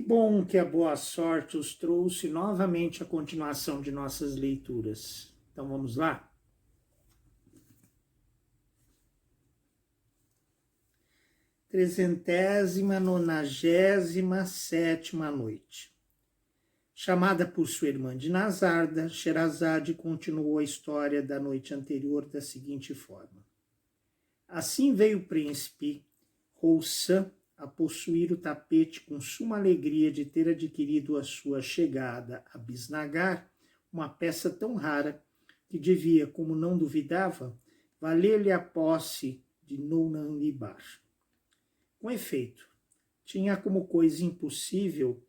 bom que a boa sorte os trouxe novamente a continuação de nossas leituras. Então vamos lá? Trezentésima, 97ª noite. Chamada por sua irmã Dinazarda, Sherazade continuou a história da noite anterior da seguinte forma. Assim veio o príncipe Rouçã a possuir o tapete com suma alegria de ter adquirido a sua chegada a Bisnagar, uma peça tão rara que devia, como não duvidava, valer-lhe a posse de Nounanlibar. Com efeito, tinha como coisa impossível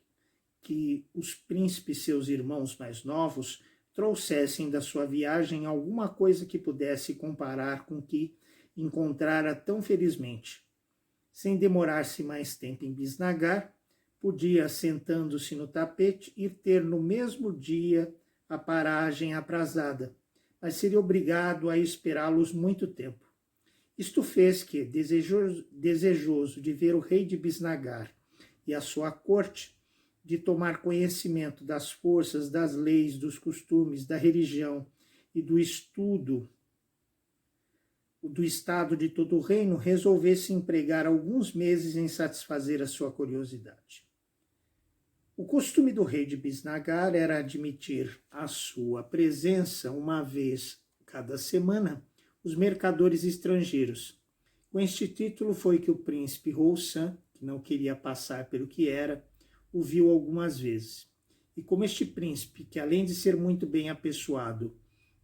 que os príncipes, seus irmãos mais novos, trouxessem da sua viagem alguma coisa que pudesse comparar com o que encontrara tão felizmente. Sem demorar-se mais tempo em Bisnagar, podia, sentando-se no tapete, ir ter no mesmo dia a paragem aprazada, mas seria obrigado a esperá-los muito tempo. Isto fez que, desejoso de ver o rei de Bisnagar e a sua corte, de tomar conhecimento das forças, das leis, dos costumes, da religião e do estudo do estado de todo o reino, resolvesse empregar alguns meses em satisfazer a sua curiosidade. O costume do rei de Bisnagar era admitir à sua presença, uma vez cada semana, os mercadores estrangeiros. Com este título foi que o príncipe Rouçã, que não queria passar pelo que era, o viu algumas vezes. E como este príncipe, que além de ser muito bem apessoado,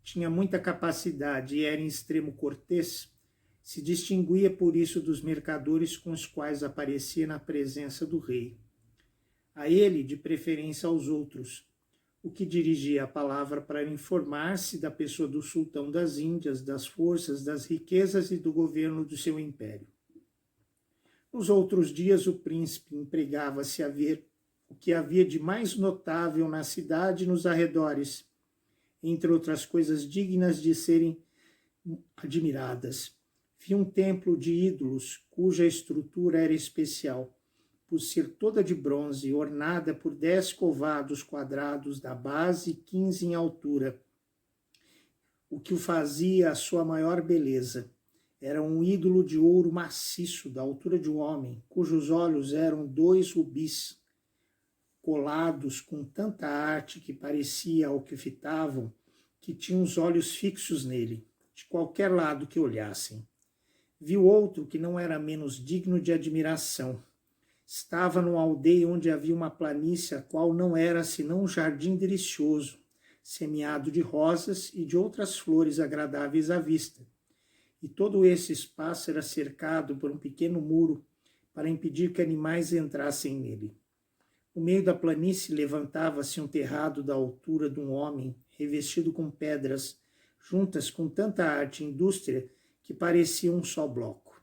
tinha muita capacidade e era em extremo cortês, se distinguia por isso dos mercadores com os quais aparecia na presença do rei. A ele, de preferência aos outros, o que dirigia a palavra para informar-se da pessoa do sultão das Índias, das forças, das riquezas e do governo do seu império. Nos outros dias, o príncipe empregava-se a ver o que havia de mais notável na cidade e nos arredores, entre outras coisas dignas de serem admiradas. Vi um templo de ídolos, cuja estrutura era especial, por ser toda de bronze, ornada por 10 covados quadrados da base e 15 em altura, o que o fazia a sua maior beleza. Era um ídolo de ouro maciço, da altura de um homem, cujos olhos eram 2 rubis, colados com tanta arte que parecia ao que fitavam, que tinham os olhos fixos nele, de qualquer lado que olhassem. Viu outro que não era menos digno de admiração. Estava numa aldeia onde havia uma planície, a qual não era senão um jardim delicioso, semeado de rosas e de outras flores agradáveis à vista. E todo esse espaço era cercado por um pequeno muro para impedir que animais entrassem nele. No meio da planície levantava-se um terrado da altura de um homem, revestido com pedras, juntas com tanta arte e indústria que parecia um só bloco.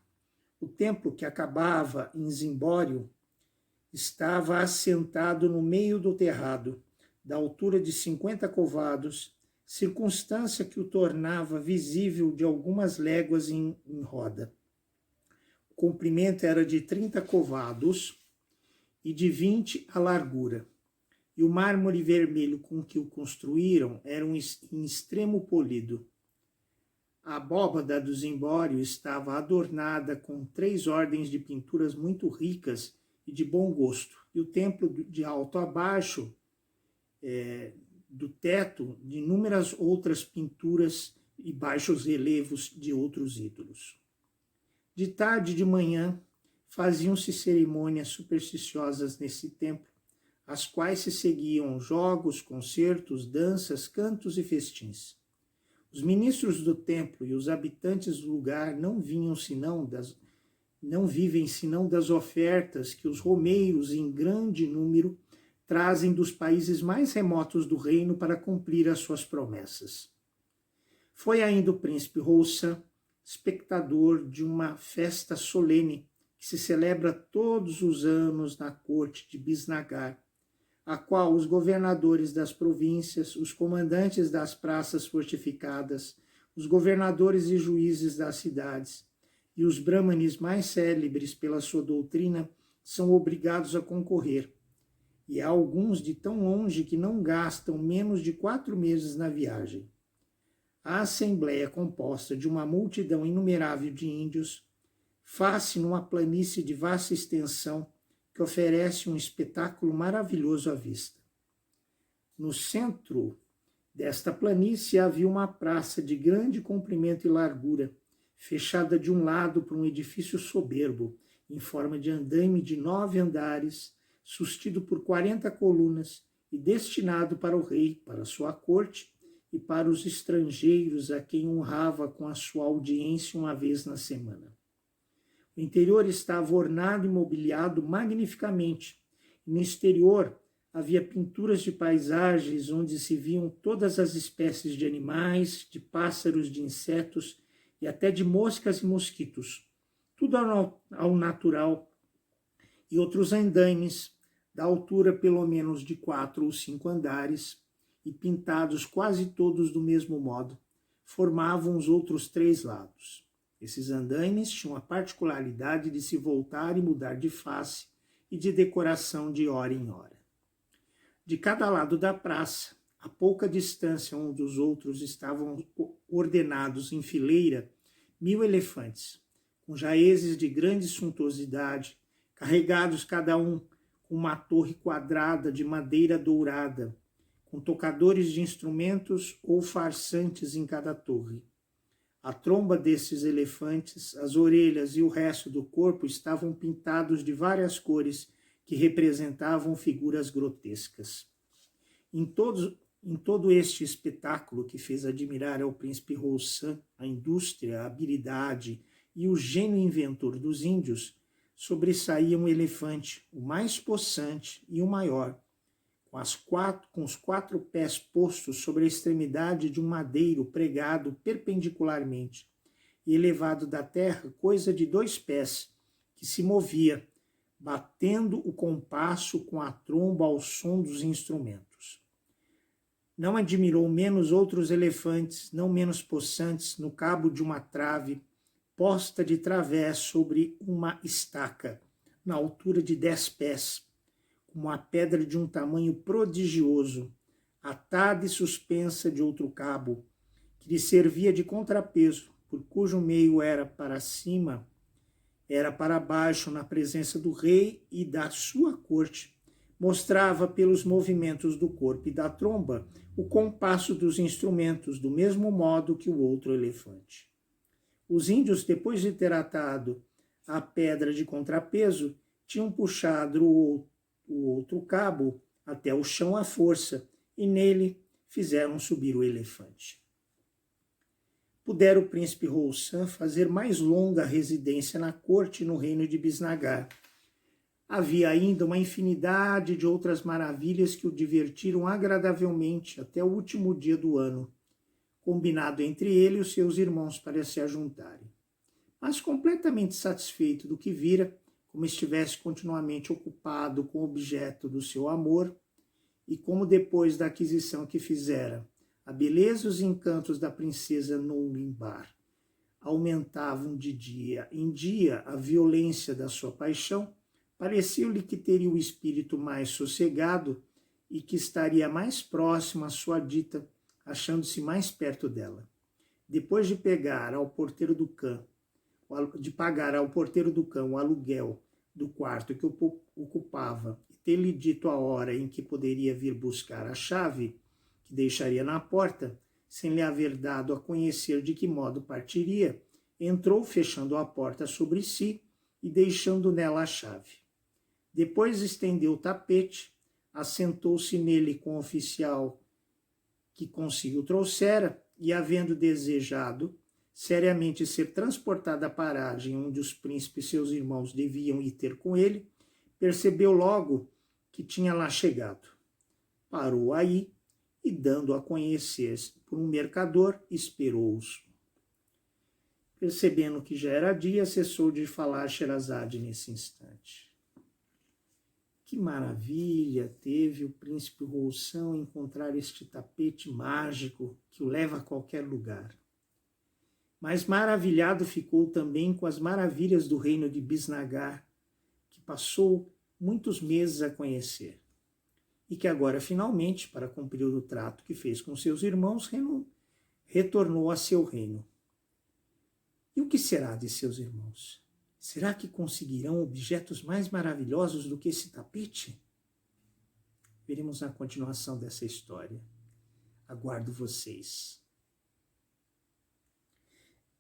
O templo, que acabava em zimbório, estava assentado no meio do terrado, da altura de 50 covados, circunstância que o tornava visível de algumas léguas em roda. O comprimento era de 30 covados, e de 20 a largura, e o mármore vermelho com que o construíram era em extremo polido. A abóbada do zimbório estava adornada com 3 ordens de pinturas muito ricas e de bom gosto, e o templo de alto a baixo, do teto, de inúmeras outras pinturas e baixos relevos de outros ídolos. De tarde e de manhã, faziam-se cerimônias supersticiosas nesse templo, as quais se seguiam jogos, concertos, danças, cantos e festins. Os ministros do templo e os habitantes do lugar não vivem senão das ofertas que os romeiros em grande número trazem dos países mais remotos do reino para cumprir as suas promessas. Foi ainda o príncipe Rouçã, espectador de uma festa solene que se celebra todos os anos na corte de Bisnagar, a qual os governadores das províncias, os comandantes das praças fortificadas, os governadores e juízes das cidades e os brahmanes mais célebres pela sua doutrina são obrigados a concorrer. e há alguns de tão longe que não gastam menos de 4 meses na viagem. A assembleia, composta de uma multidão inumerável de índios, faz-se numa planície de vasta extensão que oferece um espetáculo maravilhoso à vista. No centro desta planície havia uma praça de grande comprimento e largura, fechada de um lado por um edifício soberbo, em forma de andaime de 9 andares, sustido por 40 colunas e destinado para o rei, para sua corte e para os estrangeiros a quem honrava com a sua audiência uma vez na semana. O interior estava ornado e mobiliado magnificamente. No exterior havia pinturas de paisagens onde se viam todas as espécies de animais, de pássaros, de insetos e até de moscas e mosquitos. Tudo ao natural, e outros andaimes, da altura pelo menos de 4 ou 5 andares, e pintados quase todos do mesmo modo, formavam os outros 3 lados. Esses andaimes tinham a particularidade de se voltar e mudar de face e de decoração de hora em hora. De cada lado da praça, a pouca distância um dos outros, estavam ordenados em fileira 1000 elefantes, com jaezes de grande suntuosidade, carregados cada um com uma torre quadrada de madeira dourada, com tocadores de instrumentos ou farsantes em cada torre. A tromba desses elefantes, as orelhas e o resto do corpo estavam pintados de várias cores que representavam figuras grotescas. Em todo este espetáculo que fez admirar ao príncipe Rouçã a indústria, a habilidade e o gênio inventor dos índios, sobressaía um elefante, o mais possante e o maior, com os 4 pés postos sobre a extremidade de um madeiro pregado perpendicularmente e elevado da terra coisa de 2 pés, que se movia, batendo o compasso com a tromba ao som dos instrumentos. Não admirou menos outros elefantes, não menos possantes, no cabo de uma trave, posta de través sobre uma estaca, na altura de 10 pés, com uma pedra de um tamanho prodigioso, atada e suspensa de outro cabo, que lhe servia de contrapeso, por cujo meio era para cima, era para baixo na presença do rei e da sua corte, mostrava pelos movimentos do corpo e da tromba o compasso dos instrumentos, do mesmo modo que o outro elefante. Os índios, depois de ter atado a pedra de contrapeso, tinham puxado o outro cabo até o chão à força, e nele fizeram subir o elefante. Pudera o príncipe Rouçã fazer mais longa residência na corte no reino de Bisnagar. Havia ainda uma infinidade de outras maravilhas que o divertiram agradavelmente até o último dia do ano, combinado entre ele e os seus irmãos para se ajuntarem. Mas completamente satisfeito do que vira, como estivesse continuamente ocupado com o objeto do seu amor, e como depois da aquisição que fizera, a beleza e os encantos da princesa Nolimbar aumentavam de dia em dia a violência da sua paixão, pareceu-lhe que teria o espírito mais sossegado e que estaria mais próximo à sua dita, achando-se mais perto dela. Depois de pagar ao porteiro do cão o aluguel do quarto que ocupava e ter-lhe dito a hora em que poderia vir buscar a chave que deixaria na porta, sem lhe haver dado a conhecer de que modo partiria, entrou fechando a porta sobre si e deixando nela a chave. Depois estendeu o tapete, assentou-se nele com o oficial que consigo trouxera e, havendo desejado seriamente ser transportado à paragem onde os príncipes seus irmãos deviam ir ter com ele, percebeu logo que tinha lá chegado. Parou aí e, dando a conhecer por um mercador, esperou-os. Percebendo que já era dia, cessou de falar Sherazade nesse instante. Que maravilha teve o príncipe Rouçã encontrar este tapete mágico que o leva a qualquer lugar. Mas maravilhado ficou também com as maravilhas do reino de Bisnagar, que passou muitos meses a conhecer. e que agora, finalmente, para cumprir o trato que fez com seus irmãos, retornou a seu reino. E o que será de seus irmãos? Será que conseguirão objetos mais maravilhosos do que esse tapete? Veremos na continuação dessa história. Aguardo vocês.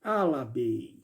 Alabei.